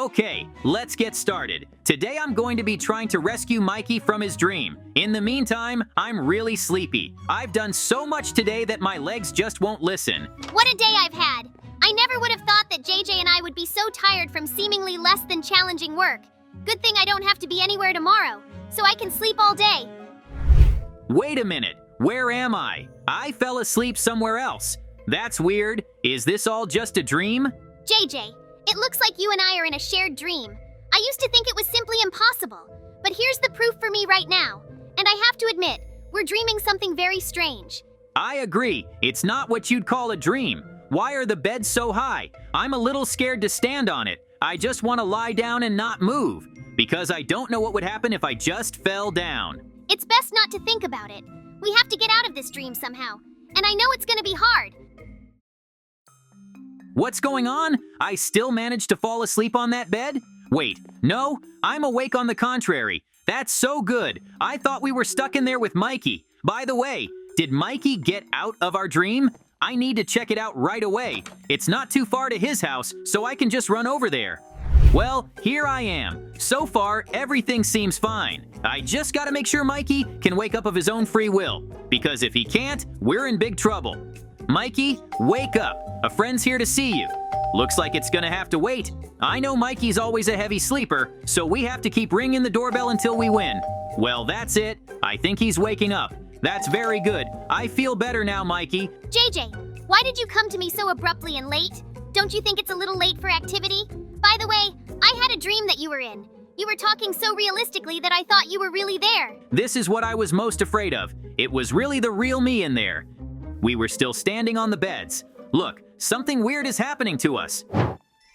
Okay, let's get started. Today I'm going to be trying to rescue Mikey from his dream. In the meantime, I'm really sleepy. I've done so much today that my legs just won't listen. What a day I've had. I never would have thought that JJ and I would be so tired from seemingly less than challenging work. Good thing I don't have to be anywhere tomorrow, so I can sleep all day. Wait a minute, where am I? I fell asleep somewhere else. That's weird. Is this all just a dream? JJ, it looks like you and I are in a shared dream. I used to think it was simply impossible, but here's the proof for me right now. And I have to admit, we're dreaming something very strange. I agree. It's not what you'd call a dream. Why are the beds so high? I'm a little scared to stand on it. I just want to lie down and not move, because I don't know what would happen if I just fell down. It's best not to think about it. We have to get out of this dream somehow, and I know it's gonna be hard. What's going on? I still managed to fall asleep on that bed? Wait, no, I'm awake on the contrary. That's so good. I thought we were stuck in there with Mikey. By the way, did Mikey get out of our dream? I need to check it out right away. It's not too far to his house, so I can just run over there. Well, here I am. So far, everything seems fine. I just gotta make sure Mikey can wake up of his own free will, because if he can't, we're in big trouble. Mikey, wake up. A friend's here to see you. Looks like it's gonna have to wait. I know Mikey's always a heavy sleeper, so we have to keep ringing the doorbell until we win. Well, that's it. I think he's waking up. That's very good. I feel better now, Mikey. JJ, why did you come to me so abruptly and late? Don't you think it's a little late for activity? By the way, I had a dream that you were in. You were talking so realistically that I thought you were really there. This is what I was most afraid of. It was really the real me in there. We were still standing on the beds. Look, something weird is happening to us.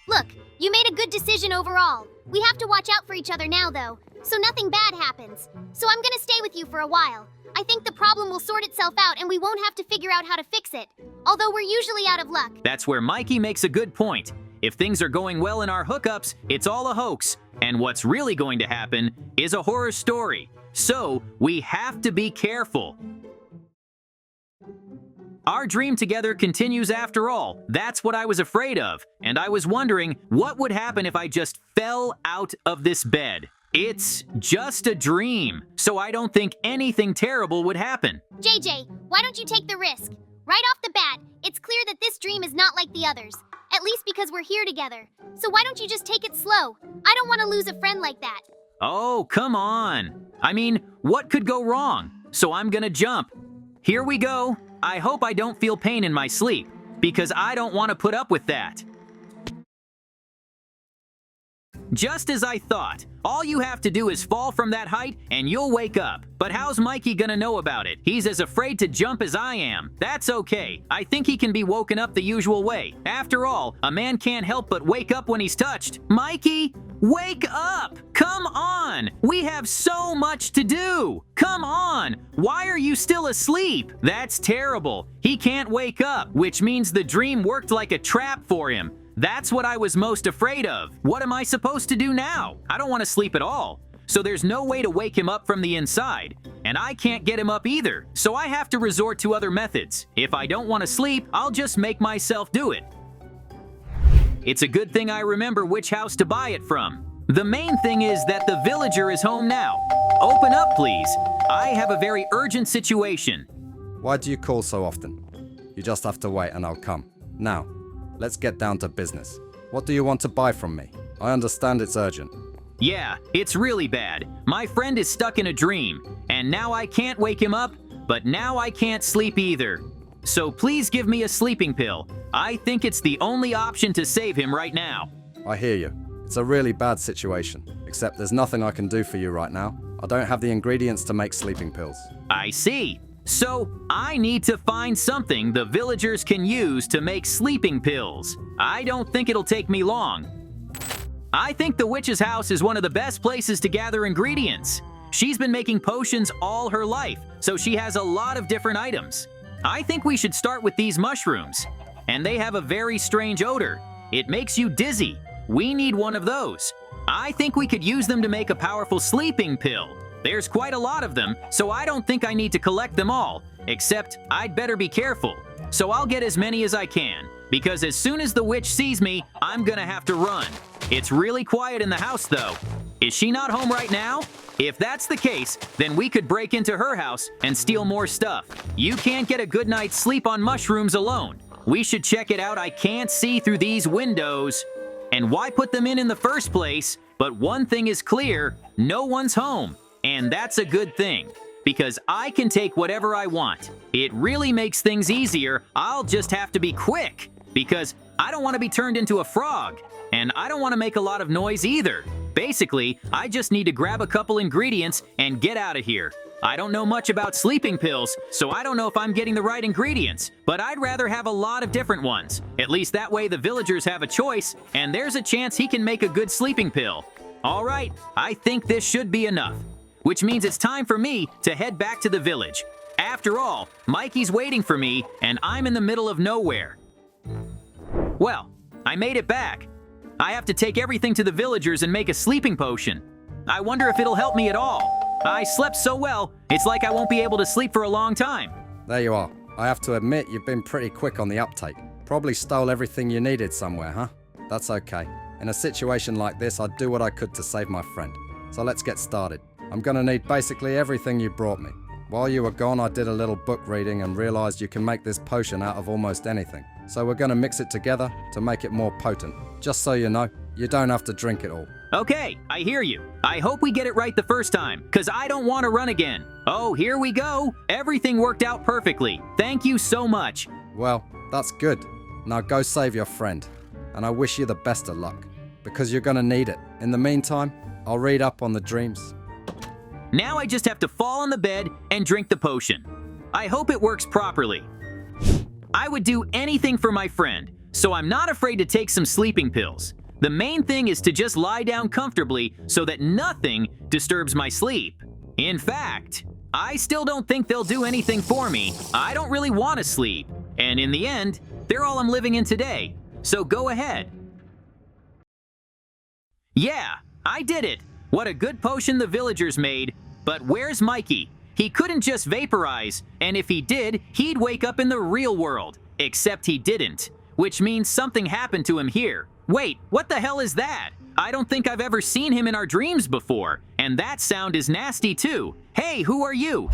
Look, you made a good decision overall. We have to watch out for each other now, though, so nothing bad happens. So I'm gonna stay with you for a while. I think the problem will sort itself out and we won't have to figure out how to fix it, although we're usually out of luck. That's where Mikey makes a good point. If things are going well in our hookups, it's all a hoax. And what's really going to happen is a horror story. So we have to be careful. Our dream together continues after all. That's what I was afraid of. And I was wondering what would happen if I just fell out of this bed. It's just a dream, so I don't think anything terrible would happen. JJ, why don't you take the risk? Right off the bat, it's clear that this dream is not like the others. At least because we're here together. So why don't you just take it slow? I don't want to lose a friend like that. Oh, come on. I mean, what could go wrong? So I'm gonna jump. Here we go. I hope I don't feel pain in my sleep, because I don't want to put up with that. Just as I thought, all you have to do is fall from that height and you'll wake up. But how's Mikey gonna know about it? He's as afraid to jump as I am. That's okay. I think he can be woken up the usual way. After all, a man can't help but wake up when he's touched. Mikey, wake up! Come on! We have so much to do! Come on! Why are you still asleep? That's terrible. He can't wake up, which means the dream worked like a trap for him. That's what I was most afraid of. What am I supposed to do now? I don't want to sleep at all. So there's no way to wake him up from the inside. And I can't get him up either. So I have to resort to other methods. If I don't want to sleep, I'll just make myself do it. It's a good thing I remember which house to buy it from. The main thing is that the villager is home now. Open up, please. I have a very urgent situation. Why do you call so often? You just have to wait and I'll come. Now, let's get down to business. What do you want to buy from me? I understand it's urgent. Yeah, it's really bad. My friend is stuck in a dream, and now I can't wake him up, but now I can't sleep either. So please give me a sleeping pill. I think it's the only option to save him right now. I hear you. It's a really bad situation, except there's nothing I can do for you right now. I don't have the ingredients to make sleeping pills. I see. So, I need to find something the villagers can use to make sleeping pills. I don't think it'll take me long. I think the witch's house is one of the best places to gather ingredients. She's been making potions all her life, so she has a lot of different items. I think we should start with these mushrooms. And they have a very strange odor. It makes you dizzy. We need one of those. I think we could use them to make a powerful sleeping pill. There's quite a lot of them, so I don't think I need to collect them all, except I'd better be careful. So I'll get as many as I can, because as soon as the witch sees me, I'm gonna have to run. It's really quiet in the house, though. Is she not home right now? If that's the case, then we could break into her house and steal more stuff. You can't get a good night's sleep on mushrooms alone. We should check it out. I can't see through these windows. And why put them in the first place? But one thing is clear, no one's home. And that's a good thing, because I can take whatever I want. It really makes things easier. I'll just have to be quick, because I don't want to be turned into a frog. And I don't want to make a lot of noise either. Basically, I just need to grab a couple ingredients and get out of here. I don't know much about sleeping pills, so I don't know if I'm getting the right ingredients, but I'd rather have a lot of different ones. At least that way the villagers have a choice, and there's a chance he can make a good sleeping pill. All right, I think this should be enough, which means it's time for me to head back to the village. After all, Mikey's waiting for me, and I'm in the middle of nowhere. Well, I made it back. I have to take everything to the villagers and make a sleeping potion. I wonder if it'll help me at all. I slept so well, it's like I won't be able to sleep for a long time. There you are. I have to admit, you've been pretty quick on the uptake. Probably stole everything you needed somewhere, huh? That's okay. In a situation like this, I'd do what I could to save my friend. So let's get started. I'm gonna need basically everything you brought me. While you were gone, I did a little book reading and realized you can make this potion out of almost anything. So we're gonna mix it together to make it more potent. Just so you know, you don't have to drink it all. Okay, I hear you. I hope we get it right the first time, because I don't want to run again. Oh, here we go. Everything worked out perfectly. Thank you so much. Well, that's good. Now go save your friend. And I wish you the best of luck, because you're gonna need it. In the meantime, I'll read up on the dreams. Now I just have to fall on the bed and drink the potion. I hope it works properly. I would do anything for my friend, so I'm not afraid to take some sleeping pills. The main thing is to just lie down comfortably so that nothing disturbs my sleep. In fact, I still don't think they'll do anything for me. I don't really want to sleep. And in the end, they're all I'm living in today. So go ahead. Yeah, I did it. What a good potion the villagers made. But where's Mikey? He couldn't just vaporize, and if he did, he'd wake up in the real world. Except he didn't, which means something happened to him here. Wait, what the hell is that? I don't think I've ever seen him in our dreams before, and that sound is nasty too. Hey, who are you?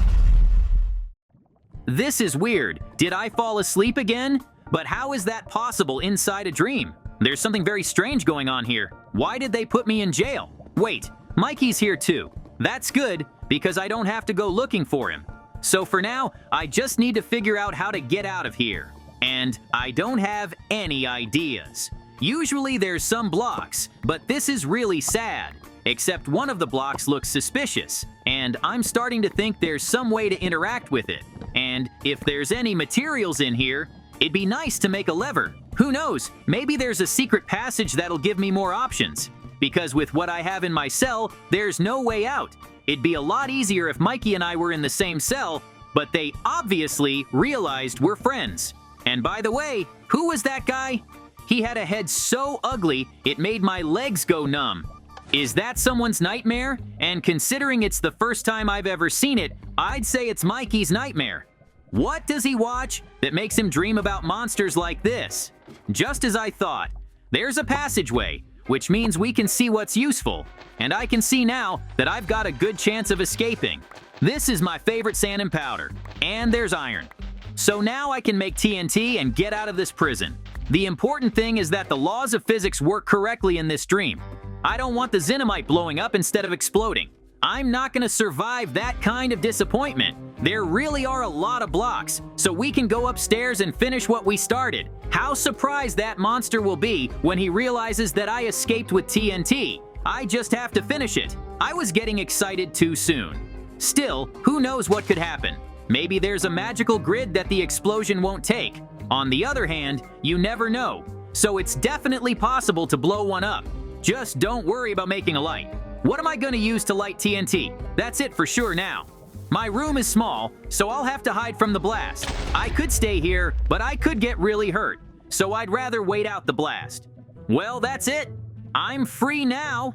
This is weird. Did I fall asleep again? But how is that possible inside a dream? There's something very strange going on here. Why did they put me in jail? Wait, Mikey's here too. That's good, because I don't have to go looking for him. So for now, I just need to figure out how to get out of here. And I don't have any ideas. Usually there's some blocks, but this is really sad. Except one of the blocks looks suspicious, and I'm starting to think there's some way to interact with it. And if there's any materials in here, it'd be nice to make a lever. Who knows, maybe there's a secret passage that'll give me more options. Because with what I have in my cell, there's no way out. It'd be a lot easier if Mikey and I were in the same cell, but they obviously realized we're friends. And by the way, who was that guy? He had a head so ugly, it made my legs go numb. Is that someone's nightmare? And considering it's the first time I've ever seen it, I'd say it's Mikey's nightmare. What does he watch that makes him dream about monsters like this? Just as I thought, there's a passageway, which means we can see what's useful. And I can see now that I've got a good chance of escaping. This is my favorite sand and powder. And there's iron. So now I can make TNT and get out of this prison. The important thing is that the laws of physics work correctly in this dream. I don't want the Zinamite blowing up instead of exploding. I'm not going to survive that kind of disappointment. There really are a lot of blocks, so we can go upstairs and finish what we started. How surprised that monster will be when he realizes that I escaped with TNT. I just have to finish it. I was getting excited too soon. Still, who knows what could happen? Maybe there's a magical grid that the explosion won't take. On the other hand, you never know. So it's definitely possible to blow one up. Just don't worry about making a light. What am I going to use to light TNT? That's it for sure now. My room is small, so I'll have to hide from the blast. I could stay here, but I could get really hurt. So I'd rather wait out the blast. Well, that's it. I'm free now.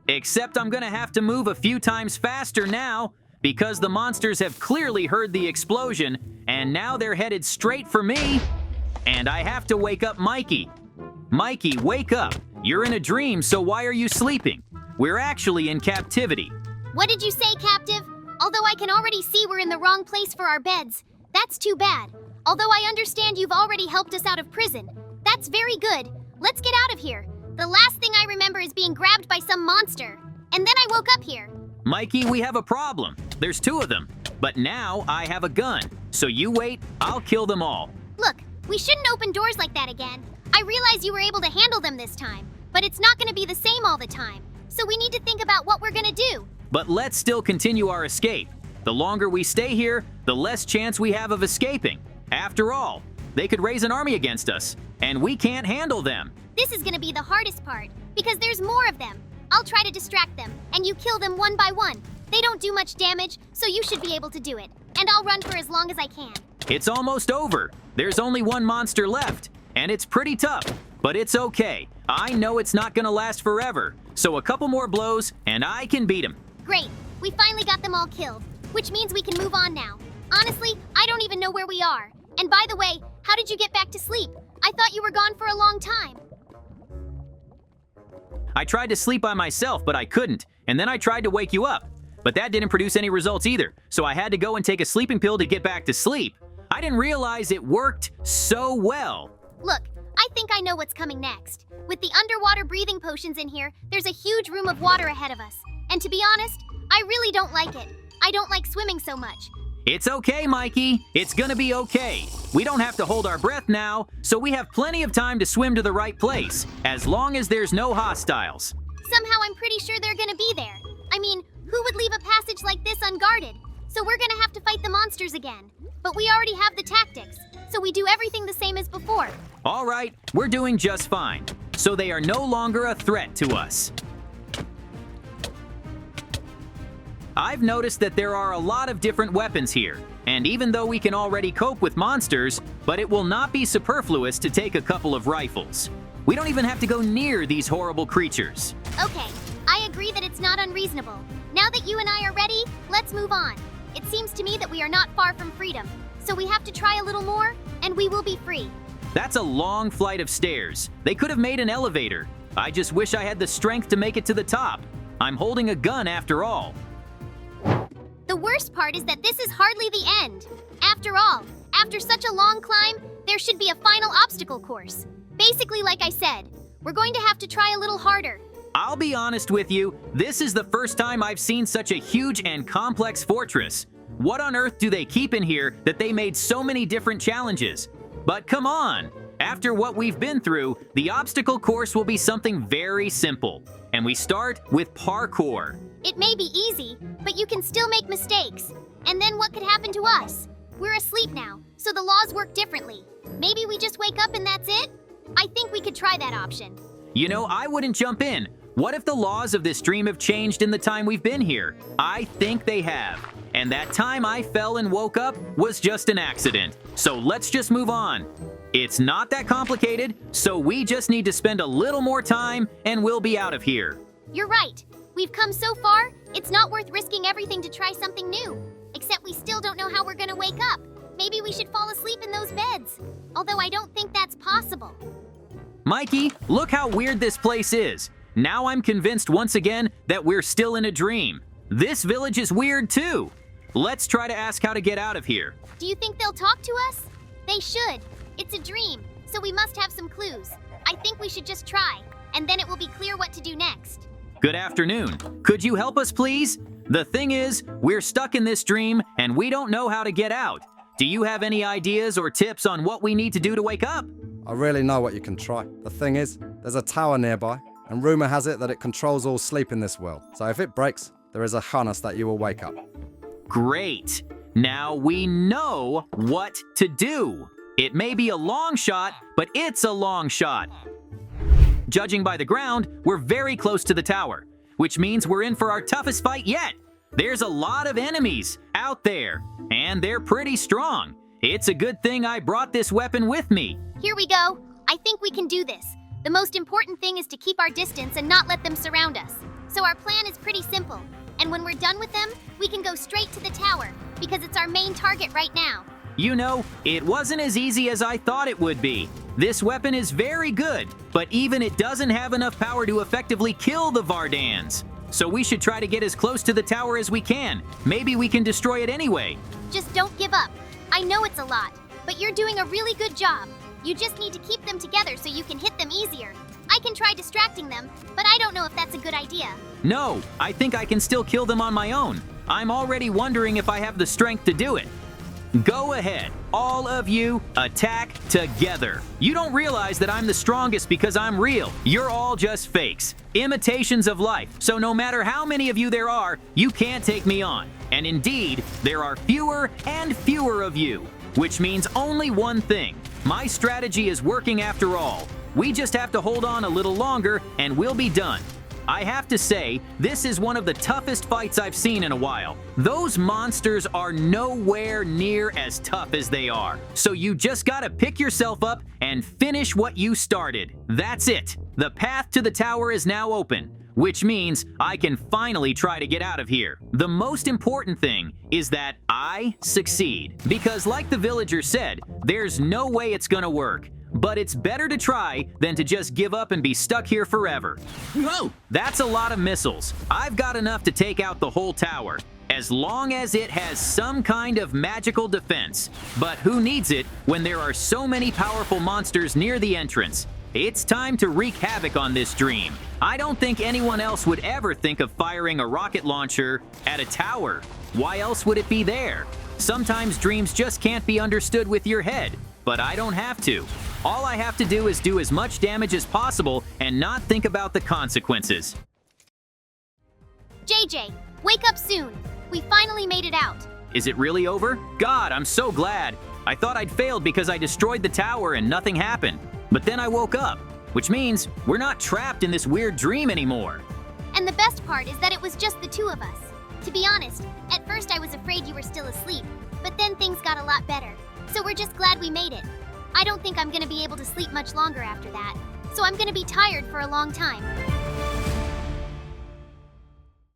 Except I'm going to have to move a few times faster now, because the monsters have clearly heard the explosion, and now they're headed straight for me. And I have to wake up Mikey. Mikey, wake up. You're in a dream, so why are you sleeping? We're actually in captivity. What did you say, captive? Although I can already see we're in the wrong place for our beds. That's too bad. Although I understand you've already helped us out of prison. That's very good. Let's get out of here. The last thing I remember is being grabbed by some monster. And then I woke up here. Mikey, we have a problem. There's 2 of them. But now I have a gun. So you wait, I'll kill them all. Look, we shouldn't open doors like that again. I realize you were able to handle them this time, but it's not going to be the same all the time. So we need to think about what we're going to do. But let's still continue our escape. The longer we stay here, the less chance we have of escaping. After all, they could raise an army against us, and we can't handle them. This is going to be the hardest part, because there's more of them. I'll try to distract them, and you kill them one by one. They don't do much damage, so you should be able to do it. And I'll run for as long as I can. It's almost over. There's only one monster left, and it's pretty tough. But it's okay. I know it's not gonna last forever. So a couple more blows, and I can beat him. Great. We finally got them all killed, which means we can move on now. Honestly, I don't even know where we are. And by the way, how did you get back to sleep? I thought you were gone for a long time. I tried to sleep by myself, but I couldn't. And then I tried to wake you up. But that didn't produce any results either. So I had to go and take a sleeping pill to get back to sleep. I didn't realize it worked so well. Look, I think I know what's coming next. With the underwater breathing potions in here, there's a huge room of water ahead of us. And to be honest, I really don't like it. I don't like swimming so much. It's okay, Mikey. It's gonna be okay. We don't have to hold our breath now, so we have plenty of time to swim to the right place, as long as there's no hostiles. Somehow I'm pretty sure they're gonna be there. I mean, who would leave a passage like this unguarded? So we're gonna have to fight the monsters again. But we already have the tactics, so we do everything the same as before. All right, we're doing just fine. So they are no longer a threat to us. I've noticed that there are a lot of different weapons here, and even though we can already cope with monsters, but it will not be superfluous to take a couple of rifles. We don't even have to go near these horrible creatures. Okay, I agree that it's not unreasonable. Now that you and I are ready, let's move on. It seems to me that we are not far from freedom, so we have to try a little more, and we will be free. That's a long flight of stairs. They could have made an elevator. I just wish I had the strength to make it to the top. I'm holding a gun after all. The worst part is that this is hardly the end. After all, after such a long climb, there should be a final obstacle course. Basically, like I said, we're going to have to try a little harder. I'll be honest with you, this is the first time I've seen such a huge and complex fortress. What on earth do they keep in here that they made so many different challenges? But come on, after what we've been through, the obstacle course will be something very simple. And we start with parkour. It may be easy, but you can still make mistakes. And then what could happen to us? We're asleep now, so the laws work differently. Maybe we just wake up and that's it? I think we could try that option. You know, I wouldn't jump in. What if the laws of this dream have changed in the time we've been here? I think they have. And that time I fell and woke up was just an accident. So let's just move on. It's not that complicated, so we just need to spend a little more time and we'll be out of here. You're right. We've come so far, it's not worth risking everything to try something new. Except we still don't know how we're gonna wake up. Maybe we should fall asleep in those beds. Although I don't think that's possible. Mikey, look how weird this place is. Now I'm convinced once again that we're still in a dream. This village is weird too. Let's try to ask how to get out of here. Do you think they'll talk to us? They should. It's a dream, so we must have some clues. I think we should just try, and then it will be clear what to do next. Good afternoon. Could you help us, please? The thing is, we're stuck in this dream and we don't know how to get out. Do you have any ideas or tips on what we need to do to wake up? I really know what you can try. The thing is, there's a tower nearby, and rumor has it that it controls all sleep in this world. So if it breaks, there is a chance that you will wake up. Great. Now we know what to do. It may be a long shot, but it's a long shot. Judging by the ground, we're very close to the tower, which means we're in for our toughest fight yet. There's a lot of enemies out there, and they're pretty strong. It's a good thing I brought this weapon with me. Here we go. I think we can do this. The most important thing is to keep our distance and not let them surround us. So our plan is pretty simple. And when we're done with them, we can go straight to the tower, because it's our main target right now. You know, it wasn't as easy as I thought it would be. This weapon is very good, but even it doesn't have enough power to effectively kill the Vardans. So we should try to get as close to the tower as we can. Maybe we can destroy it anyway. Just don't give up. I know it's a lot, but you're doing a really good job. You just need to keep them together so you can hit them easier. I can try distracting them, but I don't know if that's a good idea. No, I think I can still kill them on my own. I'm already wondering if I have the strength to do it. Go ahead, all of you, attack together. You don't realize that I'm the strongest because I'm real. You're all just fakes, imitations of life. So no matter how many of you there are, you can't take me on. And indeed, there are fewer and fewer of you, which means only one thing. My strategy is working after all. We just have to hold on a little longer and we'll be done. I have to say, this is one of the toughest fights I've seen in a while. Those monsters are nowhere near as tough as they are. So you just gotta pick yourself up and finish what you started. That's it. The path to the tower is now open, which means I can finally try to get out of here. The most important thing is that I succeed. Because like the villager said, there's no way it's gonna work. But it's better to try than to just give up and be stuck here forever. Whoa! That's a lot of missiles. I've got enough to take out the whole tower, as long as it has some kind of magical defense. But who needs it when there are so many powerful monsters near the entrance? It's time to wreak havoc on this dream. I don't think anyone else would ever think of firing a rocket launcher at a tower. Why else would it be there? Sometimes dreams just can't be understood with your head, but I don't have to. All I have to do is do as much damage as possible and not think about the consequences. JJ, wake up soon. We finally made it out. Is it really over? God, I'm so glad. I thought I'd failed because I destroyed the tower and nothing happened. But then I woke up, which means we're not trapped in this weird dream anymore. And the best part is that it was just the two of us. To be honest, at first I was afraid you were still asleep, but then things got a lot better. So we're just glad we made it. I don't think I'm gonna be able to sleep much longer after that, so I'm gonna be tired for a long time.